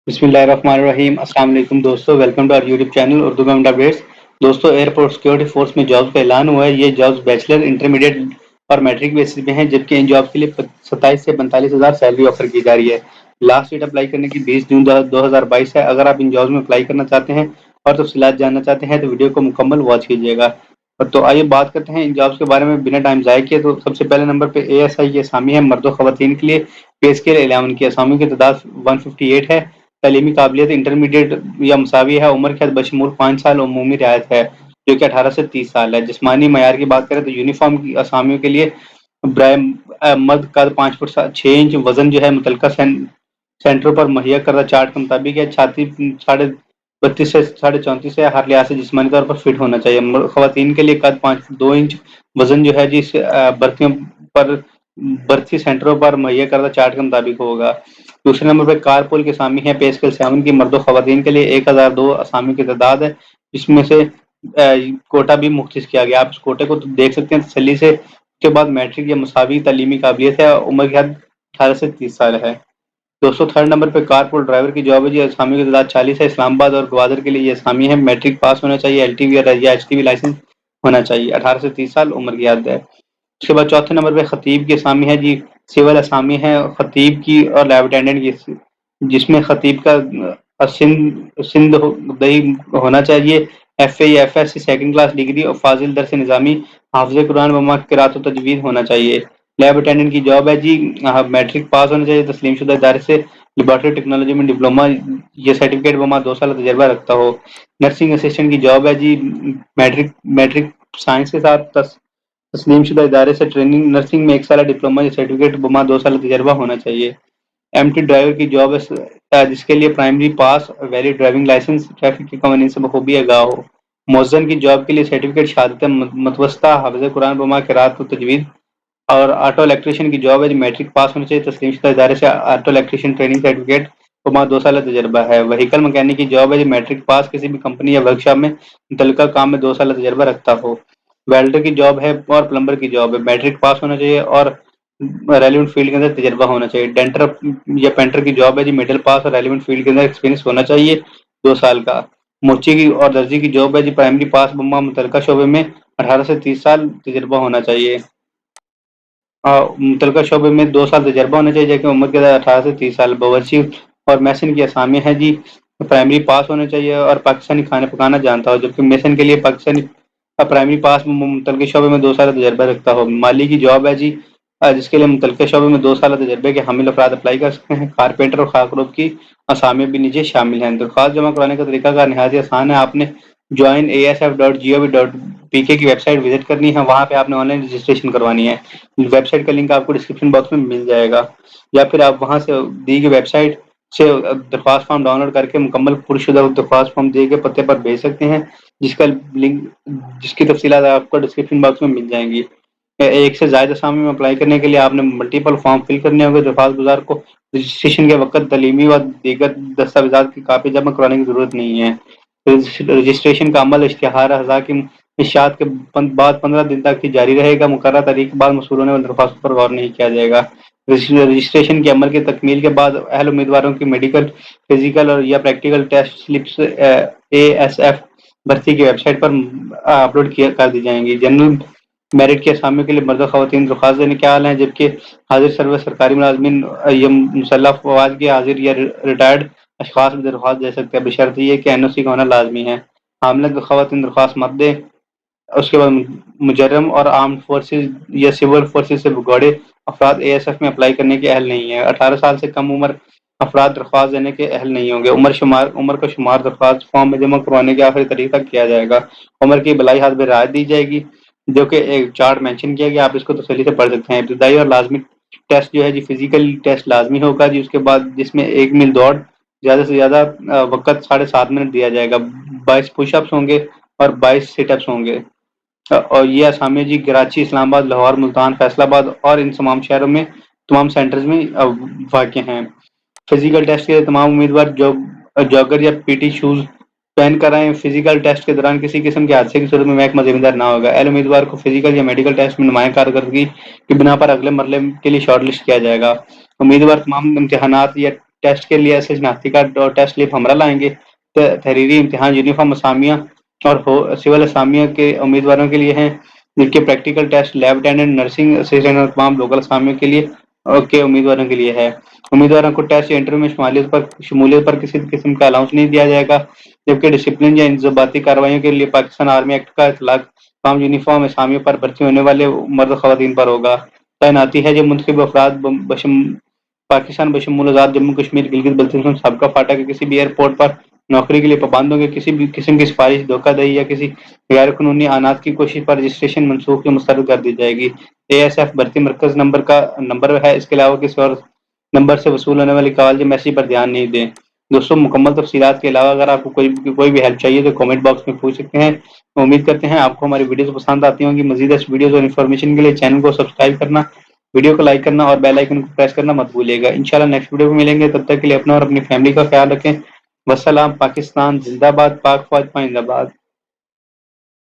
बिस्मिल्लाहिर्रहमानिर्रहीम। अस्सलाम वालेकुम दोस्तों, welcome to our YouTube channel Urdu में अपडेट्स। दोस्तों, एयरपोर्ट सिक्योरिटी फोर्स में जॉब्स का ऐलान हुआ है। ये जॉब्स बैचलर, इंटरमीडिएट और मैट्रिक बेसिस पे हैं, जबकि इन जॉब के लिए 27 से 45 हज़ार सैलरी ऑफर की जा रही है। लास्ट डेट अप्लाई करने की 20 जून 2022 है। अगर आप इन जॉब्स में अप्लाई करना चाहते हैं और तफसीलात जानना चाहते हैं तो वीडियो को मुकम्मल वॉच कीजिएगा। तो आइए बात करते हैं इन जॉब्स के बारे में बिना टाइम ज़ाय किए। तो सबसे पहले नंबर पे ASI की असामी है मर्द और ख़वातीन के लिए। पे स्केल 11 की असामी की तादाद 158 है। तालीमी काबिलियत इंटरमीडिएट या मसावी है। उम्र के हद बशमूल 5 साल उमूमी रियायत है, जो कि 18 से 30 साल है। जिस्मानी मयार की बात करें तो यूनिफॉर्म की असामियों के लिए मर्द कद 5 फुट 6 इंच, वजन जो है मुतलका सेंटरों पर मुहैया करदा चार्ट के मुताबिक है। छाती 32.5 से 34.5 है। हर लिहाज से जिस्मानी तौर पर फिट होना चाहिए। खवातीन के लिए कद 5 फुट 2 इंच, वजन जो है जी भर्तियों पर भर्ती सेंटरों पर मुहैया करदा चार्ट के मुताबिक होगा। दूसरे नंबर पर कारपुल की असामी है पे स्केल 7 की। मर्द खवातीन के लिए 1002 असामी की तादाद है, जिसमें से कोटा भी मुख्तस किया गया। आप इस कोटे को तो देख सकते हैं तसल्ली से। उसके बाद मैट्रिक या मुसावी तालीमी काबिलियत है। उम्र की हद 18 से 30 साल है। दोस्तों, थर्ड नंबर पे कारपुल ड्राइवर की जॉब है जी। असामी की तादाद 40 है। इस्लामाबाद और ग्वादर के लिए ये असामी है। मैट्रिक पास होना चाहिए। LTV या HTV लाइसेंस होना चाहिए। 18 से 30 साल उम्र की हद है। उसके बाद चौथे नंबर पे खतीब की असामी है जी। सिविल असामी है खतीब की और लैब अटेंडेंट की, जिसमें खतीब का सिंध दही होना चाहिए। FA या FS सेकंड क्लास डिग्री और फाजिल दरस निज़ामी हाफिज़ कुरान व क़िराअत व तजवीद होना चाहिए। लैब अटेंडेंट की जॉब है जी। मैट्रिक पास होना चाहिए। तस्लीम शुदा इदारे से लेबॉर्ट्री टेक्नोलॉजी में डिप्लोमा या सर्टिफिकेट व 2 साल तजर्बा रखता हो। नर्सिंग असिस्टेंट की जॉब है जी। मैट्रिक साइंस के साथ तस्लीम शुदा इदारे से ट्रेनिंग नर्सिंग में 1 साल डिप्लोमा या सर्टिफिकेट बमा 2 साल तजर्बा होना चाहिए। MT ड्राइवर की जॉब है, जिसके लिए primary pass, valid driving licence, traffic के कानून से बखूबी आगाह हो। मौज़न की जॉब के लिए सर्टिफिकेट शहादत मतवस्ता हाफिज़ कुरान बमा क़िराअत व तजवीद। और ऑटो इलेक्ट्रीशियन की जॉब है जी। मैट्रिक पास होना चाहिए। तस्लीम शुदा इदारे से ऑटो इलेक्ट्रीशियन ट्रेनिंग सर्टिफिकेट बमा 2 साल तजर्बा है। व्हीकल मैकेनिक की जॉब है जी। मैट्रिक पास, किसी भी कंपनी या वर्कशॉप में मुतल्लिका काम में 2 साल तजर्बा रखता हो। वेल्डर की जॉब है और प्लम्बर की जॉब है। मैट्रिक पास होना चाहिए और रेलिवेंट फील्ड के अंदर तजर्बा होना चाहिए। डेंटर या पेंटर की जॉब है जी। मिडिल पास और रेलिवेंट फील्ड के अंदर एक्सपीरियंस होना चाहिए 2 साल का। मोची की और दर्जी की जॉब है जी। प्राइमरी पास बम्मा मुतलका शोबे में 18 से 30 साल तजर्बा होना चाहिए। मुतलका शोबे में 2 साल तजर्बा होना चाहिए, जबकि उम्र के 18 से 30 साल। बावर्ची और मैसन की असामी है जी। प्राइमरी पास होना चाहिए और पाकिस्तानी खाने पकाना जानता हो, जबकि मैसन के लिए पाकिस्तानी प्राइमरी पास मुतलके शोबे में 2 साल तजर्बा रखता हो। माली की जॉब है जी, जिसके लिए मुतलके शोबे में 2 साल तजर्बे के हामिल अफराद अप्लाई कर सकते हैं। कारपेंटर और खाकरोब की असामी भी नीचे शामिल हैं। दरख्वास्त जमा कराने का तरीका नहायत ही आसान है। आपने joinasf.gov.pk की वेबसाइट विजिट करनी है। वहाँ पे आपने ऑनलाइन रजिस्ट्रेशन करवानी है। वेबसाइट का लिंक आपको डिस्क्रिप्शन बॉक्स में मिल जाएगा, या फिर आप वहाँ से दी गई वेबसाइट से दरख्वास्त फॉर्म डाउनलोड करके मुकम्मल पुरशुदा दरख्वास्त फॉर्म दिए गए पते पर भेज सकते हैं, जिसका लिंक जिसकी तफसीलात आपको डिस्क्रिप्शन बॉक्स में मिल जाएंगी। एक से ज़्यादा असामी में अप्लाई करने के लिए आपने मल्टीपल फॉर्म फिल करने होंगे। दरख्वास्त गुजार को रजिस्ट्रेशन के वक्त तलीमी व दीगर दस्तावेजात की कापी जमा कराने की जरूरत नहीं है। रजिस्ट्रेशन का अमल इश्तिहार अज़ा की इशाअत के बाद 15 दिन तक ही जारी रहेगा। मुकर्रर तारीख के बाद मसूल होने वाली दरख्वास्तों पर गौर नहीं किया जाएगा। रजिस्ट्रेशन के अमल की तकमील के बाद अहल उम्मीदवारों की मेडिकल, फिजिकल और या प्रैक्टिकल टेस्ट स्लिप्स ASF भर्ती की वेबसाइट पर अपलोड कर दी जाएंगी। जनरल मेरिट के असामियों के लिए मर्द खवातीन दरख्वास्त देने के हाल हैं, जबकि हाजिर सर्विस सरकारी मुलाजमीन या मुसल्लह फवाज के हाजिर या रिटायर्ड अशखास भी दरख्वास्त दे सकते हैं, बशर्ते ये कि NOC का होना लाजमी है। हामिला खवातीन दरख्वास्त मत दें। उसके बाद मुजर्रम और आर्म फोर्सेस या सिविल फोर्सेस से भगोड़े अफराद ASF में अप्लाई करने के अहल नहीं है। 18 साल से कम उम्र अफराद दरख्वास्त देने के अहल नहीं होंगे। उम्र का शुमार दरख्वास्त फॉर्म में जमा करवाने के आखिरी तारीख तक किया जाएगा। उम्र की बलाई हाथ में राहत दी जाएगी, जो कि एक चार्ट मेंशन किया गया। आप इसको तसल्ली से पढ़ सकते हैं। इब्तदाई और लाजमी टेस्ट जो है जी, फिजिकल टेस्ट लाजमी होगा जी। उसके बाद जिसमें 1 मील दौड़, ज़्यादा से ज़्यादा वक्त 7.5 मिनट दिया जाएगा। 22 पुशअप्स होंगे और 22 सिटअप्स होंगे। और ये असामी जी कराची, इस्लामाबाद, लाहौर, मुल्तान, फैसलाबाद और इन तमाम शहरों में तमाम सेंटर्स में वाक़ हैं। फिजिकल टेस्ट के तमाम उम्मीदवार जॉगर या PT शूज पहन कर आए। फिजिकल टेस्ट के दौरान किसी किस्म के हादसे की सूरत में महकमा जिम्मेदार ना होगा। अहल उम्मीदवार को फिजिकल या मेडिकल टेस्ट में नुमाया कारकर्दगी की बिना पर अगले मरले के लिए शॉर्ट लिस्ट किया जाएगा। उम्मीदवार तमाम इम्तिहानात या ٹیسٹ کے لیے ایسے شناختی کارڈ اور ٹیسٹ سلپ ہمراہ لائیں گے۔ تحریری امتحان یونیفارم اسامیہ اور سول اسامیہ کے امیدواروں کے لیے ہیں، جبکہ practical test lab attendant, nursing assistant اور تمام لوکل اسامیوں کے لیے امیدواروں کے لیے ہے۔ امیدواروں کو ٹیسٹ یا انٹرویو میں شمولیت پر کسی قسم کا الاؤنس نہیں دیا جائے گا، جبکہ ڈسپلن یا انضباطی کارروائیوں کے لیے پاکستان آرمی ایکٹ کا اطلاق تمام یونیفارم اسامیوں پر بھرتی ہونے والے مرد خواتین پر ہوگا۔ تعیناتی ہے جو منتخب افراد پاکستان بشمول آزاد جموں کشمیر، گلگت بلتستان سابقہ فاٹا کے کسی بھی ایئرپورٹ پر نوکری کے لیے پابند ہوں گے، کسی بھی قسم کی سفارش، دھوکہ دہی یا کسی غیر قانونی اعنات کی کوشش پر رجسٹریشن منسوخ یا مسترد کر دی جائے گی۔ ASF بھرتی مرکز نمبر ہے، اس کے علاوہ کسی اور نمبر سے وصول ہونے والی کال یا میسیج پر دھیان نہیں دیں۔ دوستوں، مکمل تفصیلات کے علاوہ اگر آپ کو کوئی بھی ہیلپ چاہیے تو کامنٹ باکس میں پوچھ سکتے ہیں۔ امید کرتے ہیں آپ کو ہماری ویڈیوز پسند آتی ہوں گی۔ مزید اس ویڈیوز اور انفارمیشن کے لیے چینل کو سبسکرائب کرنا، ویڈیو کو لائک کرنا اور بیل آئیکن کو پریس کرنا مت بھولیے گا۔ انشاءاللہ نیکسٹ ویڈیو میں ملیں گے، تب تک کے لیے اپنا اور اپنی فیملی کا خیال رکھیں۔ والسلام۔ پاکستان زندہ باد، پاک فوج پائندہ باد۔